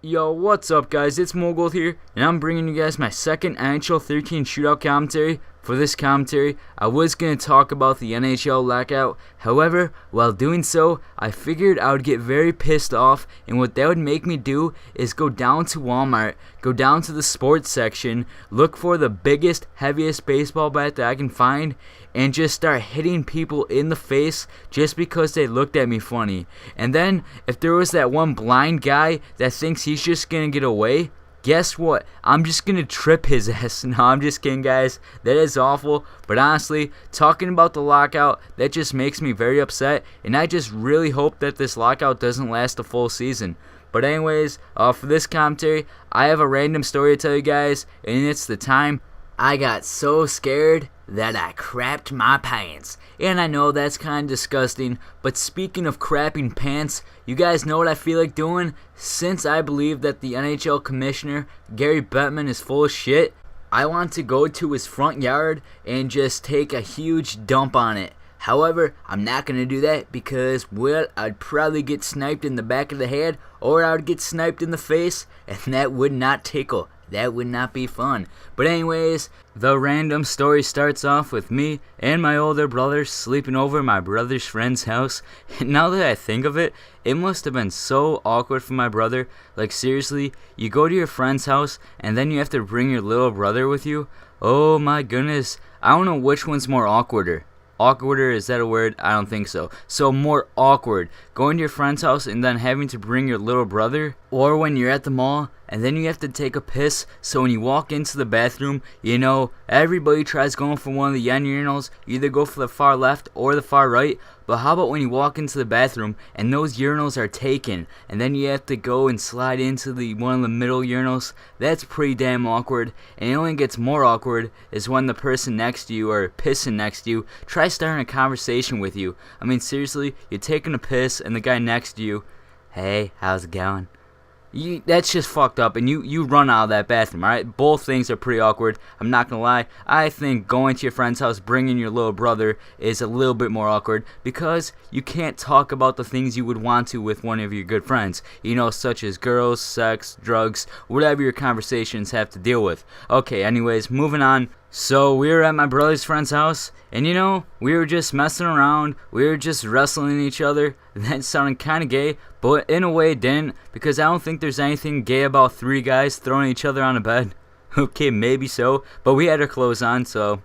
Yo, what's up guys, it's ItsMoldgold here, and I'm bringing you guys my second NHL 13 shootout commentary. For this commentary, I was going to talk about the NHL lockout. However, while doing so, I figured I would get very pissed off, and what that would make me do is go down to Walmart, go down to the sports section, look for the biggest, heaviest baseball bat that I can find, and just start hitting people in the face just because they looked at me funny. And then, if there was that one blind guy that thinks he's just going to get away, guess what? I'm just going to trip his ass. No, I'm just kidding, guys. That is awful. But honestly, talking about the lockout, that just makes me very upset. And I just really hope that this lockout doesn't last a full season. But anyways, for this commentary, I have a random story to tell you guys. And it's the time I got so scared that I crapped my pants. And I know that's kind of disgusting, but speaking of crapping pants, you guys know what I feel like doing? Since I believe that the NHL commissioner, Gary Bettman, is full of shit, I want to go to his front yard and just take a huge dump on it. However, I'm not going to do that because, well, I'd probably get sniped in the back of the head or I would get sniped in the face, and that would not tickle. That would not be fun. But anyways, the random story starts off with me and my older brother sleeping over at my brother's friend's house. And now that I think of it, it must have been so awkward for my brother. Like seriously, you go to your friend's house and then you have to bring your little brother with you? Oh my goodness. I don't know which one's more awkwarder. Awkwarder, is that a word? I don't think so. So more awkward, going to your friend's house and then having to bring your little brother, or when you're at the mall and then you have to take a piss, so when you walk into the bathroom, you know, everybody tries going for one of the end urinals. You either go for the far left or the far right, but how about when you walk into the bathroom and those urinals are taken and then you have to go and slide into the one of the middle urinals? That's pretty damn awkward. And it only gets more awkward is when the person next to you or pissing next to you tries starting a conversation with you. I mean seriously, you're taking a piss and the guy next to you, hey, how's it going? That's just fucked up, and you run out of that bathroom, alright? Both things are pretty awkward. I'm not gonna lie. I think going to your friend's house, bringing your little brother, is a little bit more awkward because you can't talk about the things you would want to with one of your good friends. You know, such as girls, sex, drugs, whatever your conversations have to deal with. Okay, anyways, moving on. So we were at my brother's friend's house, and you know, we were just messing around, we were just wrestling each other. That sounded kind of gay, but in a way it didn't, because I don't think there's anything gay about three guys throwing each other on a bed. Okay, maybe so, but we had our clothes on, so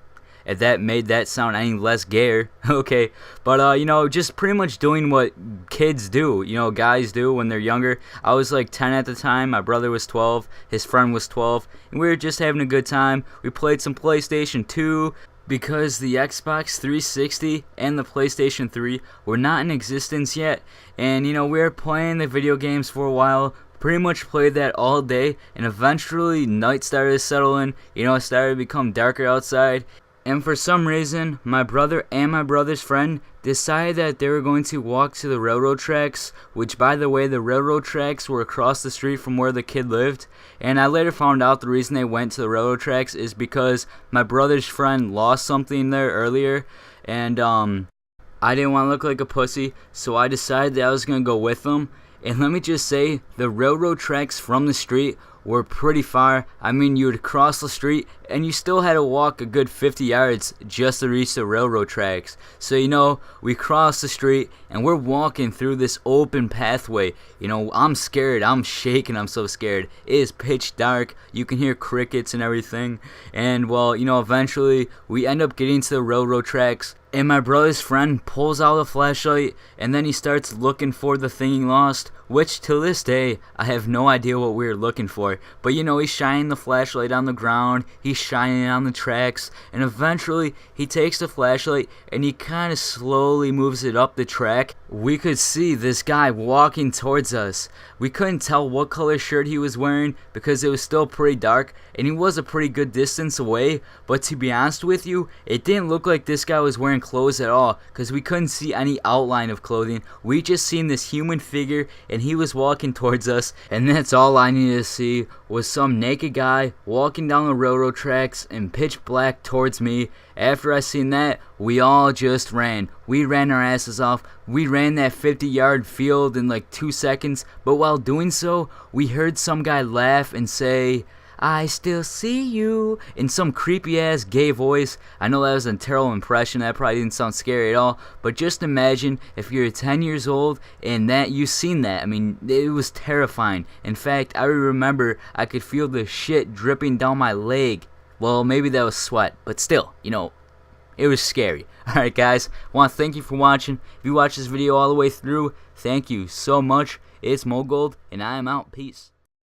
if that made that sound any less gayer. Okay, but you know, just pretty much doing what kids do, you know, guys do when they're younger. I was like 10 at the time, my brother was 12, his friend was 12, and we were just having a good time. We played some PlayStation 2 because the Xbox 360 and the PlayStation 3 were not in existence yet, and you know, we were playing the video games for a while. Pretty much played that all day, and eventually night started to settle in. You know, it started to become darker outside. And for some reason, my brother and my brother's friend decided that they were going to walk to the railroad tracks, which by the way, the railroad tracks were across the street from where the kid lived. And I later found out the reason they went to the railroad tracks is because my brother's friend lost something there earlier, and I didn't want to look like a pussy, so I decided that I was going to go with them. And let me just say, the railroad tracks from the street were pretty far. I mean, you would cross the street and you still had to walk a good 50 yards just to reach the railroad tracks. So, you know, we crossed the street and we're walking through this open pathway. You know, I'm scared. I'm shaking. I'm so scared. It is pitch dark. You can hear crickets and everything. And, well, you know, eventually we end up getting to the railroad tracks. And my brother's friend pulls out a flashlight and then he starts looking for the thing he lost, which to this day I have no idea what we were looking for. But you know, he's shining the flashlight on the ground, he's shining it on the tracks, and eventually he takes the flashlight and he kind of slowly moves it up the track. We could see this guy walking towards us. We couldn't tell what color shirt he was wearing because it was still pretty dark and he was a pretty good distance away, but to be honest with you, it didn't look like this guy was wearing clothes at all because we couldn't see any outline of clothing. We just seen this human figure and he was walking towards us, and that's all I needed to see was some naked guy walking down the railroad tracks in pitch black towards me. After I seen that, we all just ran. We ran our asses off. We ran that 50-yard field in like 2 seconds, but while doing so, we heard some guy laugh and say, "I still see you," in some creepy ass gay voice. I know that was a terrible impression. That probably didn't sound scary at all. But just imagine if you're 10 years old and that you seen that. I mean, it was terrifying. In fact, I remember I could feel the shit dripping down my leg. Well, maybe that was sweat, but still, you know, it was scary. Alright guys, I want to thank you for watching. If you watched this video all the way through, thank you so much. It's ItsMoldgold, and I am out. Peace.